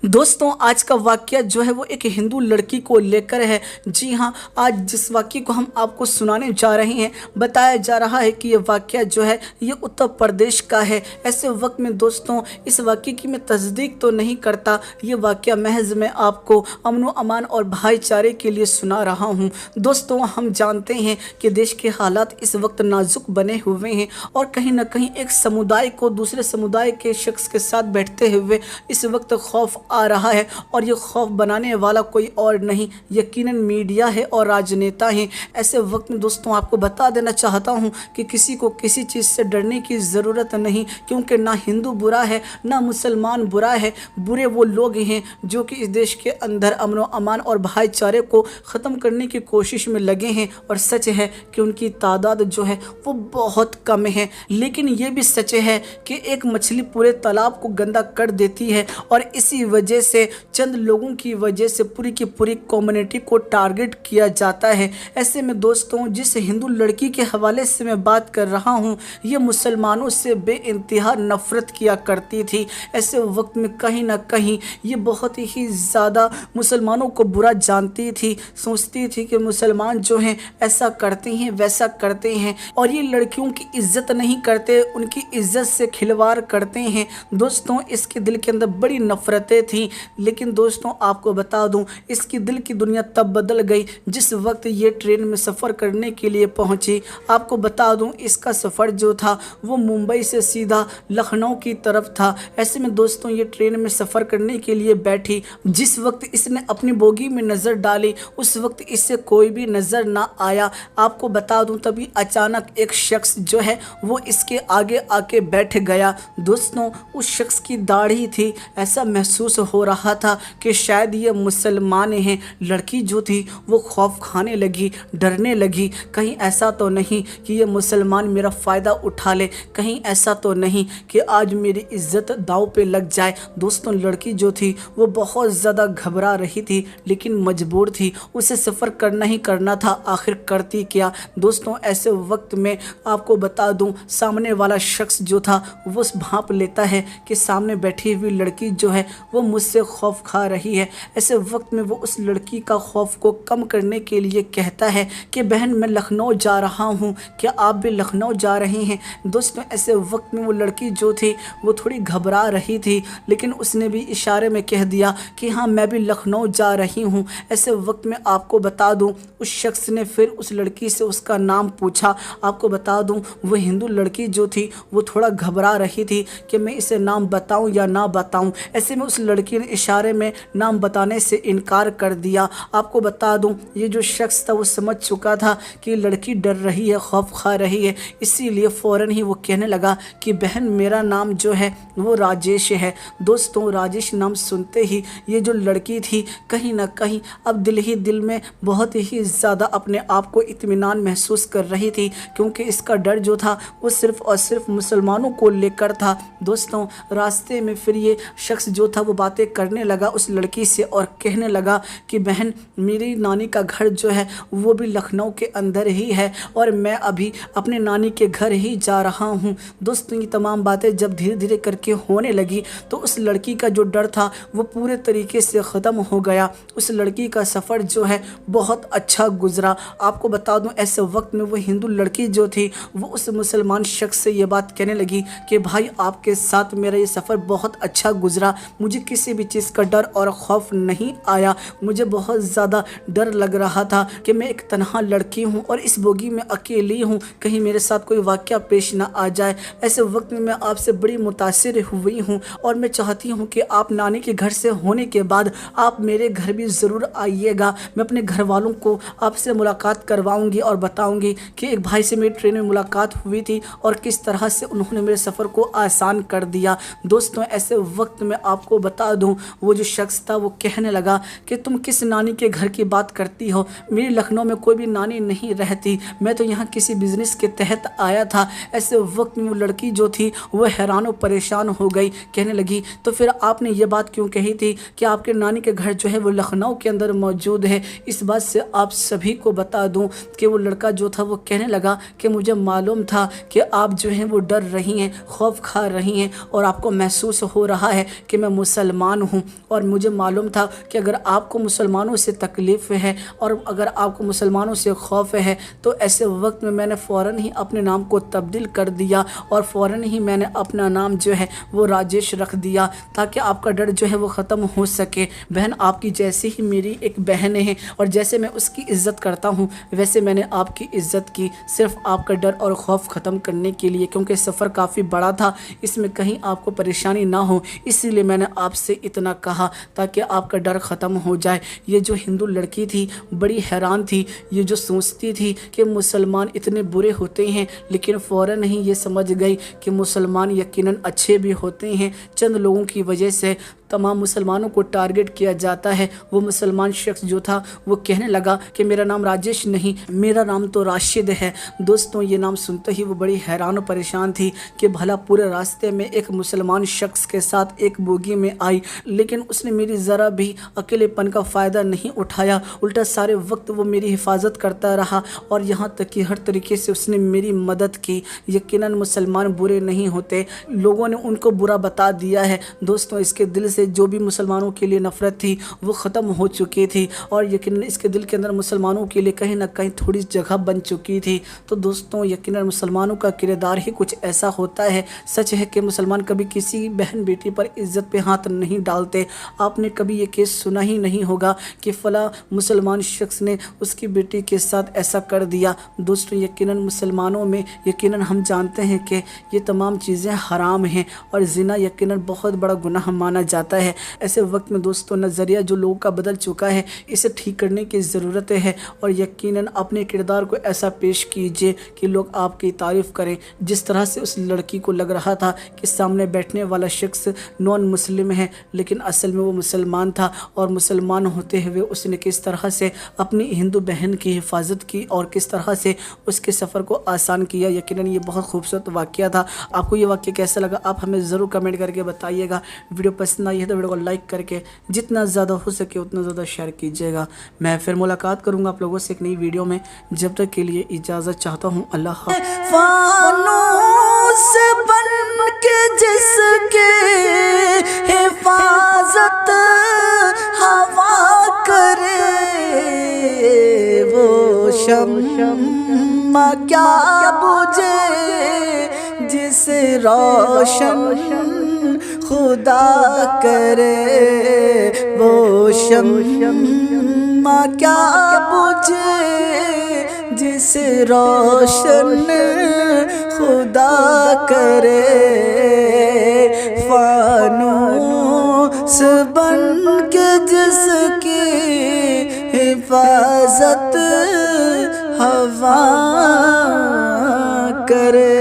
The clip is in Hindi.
दोस्तों आज का वाकया जो है वो एक हिंदू लड़की को लेकर है। जी हाँ, आज जिस वाकये को हम आपको सुनाने जा रहे हैं, बताया जा रहा है कि ये वाकया जो है ये उत्तर प्रदेश का है। ऐसे वक्त में दोस्तों इस वाकये की मैं तस्दीक तो नहीं करता, ये वाकया महज मैं आपको अमन अमान और भाईचारे के लिए सुना रहा हूँ। दोस्तों हम जानते हैं कि देश के हालात इस वक्त नाजुक बने हुए हैं और कहीं ना कहीं एक समुदाय को दूसरे समुदाय के शख्स के साथ बैठते हुए इस वक्त खौफ आ रहा है। और ये खौफ बनाने वाला कोई और नहीं, यकीनन मीडिया है और राजनेता हैं। ऐसे वक्त में दोस्तों आपको बता देना चाहता हूँ कि किसी को किसी चीज़ से डरने की ज़रूरत नहीं, क्योंकि ना हिंदू बुरा है ना मुसलमान बुरा है। बुरे वो लोग हैं जो कि इस देश के अंदर अमन अमान और भाईचारे को ख़त्म करने की कोशिश में लगे हैं। और सच है कि उनकी तादाद जो है वो बहुत कम है, लेकिन ये भी सच है कि एक मछली पूरे तालाब को गंदा कर देती है और इसी वजह से चंद लोगों की वजह से पूरी की पूरी कम्युनिटी को टारगेट किया जाता है। ऐसे में दोस्तों जिस हिंदू लड़की के हवाले से मैं बात कर रहा हूँ, ये मुसलमानों से बेइंतहा नफरत किया करती थी। ऐसे वक्त में कहीं ना कहीं ये बहुत ही ज़्यादा मुसलमानों को बुरा जानती थी, सोचती थी कि मुसलमान जो हैं ऐसा करते हैं वैसा करते हैं और ये लड़कियों की इज्जत नहीं करते, उनकी इज्जत से खिलवाड़ करते हैं। दोस्तों इसके दिल के अंदर बड़ी नफरतें थी, लेकिन दोस्तों आपको बता दूं इसकी दिल की दुनिया तब बदल गई जिस वक्त ये ट्रेन में सफ़र करने के लिए पहुंची। आपको बता दूं इसका सफ़र जो था वो मुंबई से सीधा लखनऊ की तरफ था। ऐसे में दोस्तों ये ट्रेन में सफ़र करने के लिए बैठी, जिस वक्त इसने अपनी बोगी में नज़र डाली उस वक्त इससे कोई भी नज़र ना आया। आपको बता दूं तभी अचानक एक शख्स जो है वो इसके आगे आके बैठ गया। दोस्तों उस शख्स की दाढ़ी थी, ऐसा महसूस हो रहा था कि शायद ये मुसलमान हैं। लड़की जो थी वो खौफ खाने लगी, डरने लगी, कहीं ऐसा तो नहीं कि ये मुसलमान मेरा फ़ायदा उठा ले, कहीं ऐसा तो नहीं कि आज मेरी इज्जत दांव पे लग जाए। दोस्तों लड़की जो थी वो बहुत ज़्यादा घबरा रही थी, लेकिन मजबूर थी, उसे सफ़र करना ही करना था। आखिर करती क्या। दोस्तों ऐसे वक्त में आपको बता दूं सामने वाला शख्स जो था वो भांप लेता है कि सामने बैठी हुई लड़की जो है वो मुझसे खौफ खा रही है। ऐसे वक्त में वो उस लड़की का खौफ को कम करने के लिए कहता है कि बहन मैं लखनऊ जा रहा हूँ, क्या आप भी लखनऊ जा रहे हैं। दोस्तों ऐसे वक्त में वो लड़की जो थी वो थोड़ी घबरा रही थी, लेकिन उसने भी इशारे में कह दिया कि हाँ मैं भी लखनऊ जा रही हूँ। ऐसे वक्त में आपको बता दूँ उस शख्स ने फिर उस लड़की से उसका नाम पूछा। आपको बता दूँ वो हिंदू लड़की जो थी वो थोड़ा घबरा रही थी कि मैं इसे नाम बताऊँ या ना बताऊँ। ऐसे में उस लड़की ने इशारे में नाम बताने से इनकार कर दिया। आपको बता दूं ये जो शख्स था वो समझ चुका था कि लड़की डर रही है, खौफ खा रही है, इसीलिए फ़ौरन ही वो कहने लगा कि बहन मेरा नाम जो है वो राजेश है। दोस्तों राजेश नाम सुनते ही ये जो लड़की थी कहीं ना कहीं अब दिल ही दिल में बहुत ही ज़्यादा अपने आप को इत्मीनान महसूस कर रही थी, क्योंकि इसका डर जो था वो सिर्फ़ और सिर्फ मुसलमानों को लेकर था। दोस्तों रास्ते में फिर ये शख्स जो था वो बातें करने लगा उस लड़की से और कहने लगा कि बहन मेरी नानी का घर जो है वो भी लखनऊ के अंदर ही है और मैं अभी अपने नानी के घर ही जा रहा हूँ। दोस्तों ये तमाम बातें जब धीरे धीरे करके होने लगी तो उस लड़की का जो डर था वो पूरे तरीके से ख़त्म हो गया। उस लड़की का सफ़र जो है बहुत अच्छा गुजरा। आपको बता दूं ऐसे वक्त में वो हिंदू लड़की जो थी वो उस मुसलमान शख्स से ये बात कहने लगी कि भाई आपके साथ मेरा ये सफ़र बहुत अच्छा गुजरा, मुझे किसी भी चीज़ का डर और खौफ नहीं आया। मुझे बहुत ज़्यादा डर लग रहा था कि मैं एक तन्हा लड़की हूँ और इस बोगी में अकेली हूँ, कहीं मेरे साथ कोई वाक़या पेश ना आ जाए। ऐसे वक्त में मैं आपसे बड़ी मुतासिर हुई हूँ और मैं चाहती हूँ कि आप नानी के घर से होने के बाद आप मेरे घर भी ज़रूर आइएगा। मैं अपने घर वालों को आपसे मुलाकात करवाऊँगी और बताऊँगी कि एक भाई से मेरी ट्रेन में मुलाकात हुई थी और किस तरह से उन्होंने मेरे सफ़र को आसान कर दिया। दोस्तों ऐसे वक्त में आपको बता दूं वो जो शख्स था वो कहने लगा कि तुम किस नानी के घर की बात करती हो, मेरी लखनऊ में कोई भी नानी नहीं रहती, मैं तो यहाँ किसी बिज़नेस के तहत आया था। ऐसे वक्त में वो लड़की जो थी वो हैरान और परेशान हो गई, कहने लगी तो फिर आपने ये बात क्यों कही थी कि आपके नानी के घर जो है वो लखनऊ के अंदर मौजूद है। इस बात से आप सभी को बता दूं कि वो लड़का जो था वो कहने लगा कि मुझे मालूम था कि आप जो हैं वो डर रही हैं, खौफ खा रही हैं और आपको महसूस हो रहा है कि मैं मुसलमान मुसलमान हूँ और मुझे मालूम था कि अगर आपको मुसलमानों से तकलीफ़ है और अगर आपको मुसलमानों से खौफ है तो ऐसे वक्त में मैंने फ़ौरन ही अपने नाम को तब्दील कर दिया और फ़ौरन ही मैंने अपना नाम जो है वो राजेश रख दिया ताकि आपका डर जो है वो ख़त्म हो सके। बहन आपकी जैसी ही मेरी एक बहन है और जैसे मैं उसकी इज़्ज़त करता हूँ वैसे मैंने आपकी इज़्ज़त की, सिर्फ आपका डर और खौफ ख़त्म करने के लिए, क्योंकि सफ़र काफ़ी बड़ा था, इसमें कहीं आपको परेशानी ना हो, इसीलिए मैंने आपसे इतना कहा ताकि आपका डर ख़त्म हो जाए। ये जो हिंदू लड़की थी बड़ी हैरान थी, ये जो सोचती थी कि मुसलमान इतने बुरे होते हैं, लेकिन फ़ौरन ही ये समझ गई कि मुसलमान यकीनन अच्छे भी होते हैं। चंद लोगों की वजह से तमाम मुसलमानों को टारगेट किया जाता है। वो मुसलमान शख्स जो था वो कहने लगा कि मेरा नाम राजेश नहीं, मेरा नाम तो राशिद है। दोस्तों ये नाम सुनते ही वो बड़ी हैरान और परेशान थी कि भला पूरे रास्ते में एक मुसलमान शख्स के साथ एक बोगी में आई, लेकिन उसने मेरी ज़रा भी अकेलेपन का फ़ायदा नहीं उठाया, उल्टा सारे वक्त वो मेरी हिफाजत करता रहा और यहाँ तक कि हर तरीके से उसने मेरी मदद की। यकीनन मुसलमान बुरे नहीं होते, लोगों ने उनको बुरा बता दिया है। दोस्तों इसके दिल से जो भी मुसलमानों के लिए नफ़रत थी वो ख़त्म हो चुकी थी और यकीनन इसके दिल के अंदर मुसलमानों के लिए कहीं ना कहीं थोड़ी जगह बन चुकी थी। तो दोस्तों यकीनन मुसलमानों का किरदार ही कुछ ऐसा होता है। सच है कि मुसलमान कभी किसी बहन बेटी पर इज़्ज़त पे हाथ नहीं डालते। आपने कभी ये केस सुना ही नहीं होगा कि फ़ला मुसलमान शख्स ने उसकी बेटी के साथ ऐसा कर दिया। दोस्तों यकीनन मुसलमानों में यकीनन हम जानते हैं कि ये तमाम चीज़ें हराम हैं और ज़िना यकीनन बहुत बड़ा गुनाह माना जाता है। ऐसे वक्त में दोस्तों नज़रिया जो लोगों का बदल चुका है इसे ठीक करने की ज़रूरत है और यकीनन अपने किरदार को ऐसा पेश कीजिए कि लोग आपकी तारीफ़ करें। जिस तरह से उस लड़की को लग रहा था कि सामने बैठने वाला शख्स नॉन मुस्लिम है, लेकिन असल में वो मुसलमान था और मुसलमान होते हुए उसने किस तरह से अपनी हिंदू बहन की हिफाजत की और किस तरह से उसके सफ़र को आसान किया। यकीनन ये बहुत खूबसूरत वाक़या था। आपको ये वाक़या कैसा लगा आप हमें ज़रूर कमेंट करके बताइएगा। वीडियो पसंद आई है तो वीडियो को लाइक करके जितना ज़्यादा हो सके उतना ज़्यादा शेयर कीजिएगा। मैं फिर मुलाकात करूँगा आप लोगों से एक नई वीडियो में, जब तक के लिए इजाज़त चाहता हूँ। अल्लाह हाफ़िज़। फानूस बन के जिसके हिफाजत हवा करे वो शम्मा क्या बुझे जिसे रोशन खुदा करे, वो शम्मा क्या बुझे जिसे रोशन खुदा करे। फानूस बन के जिसकी हिफाजत हवा करे।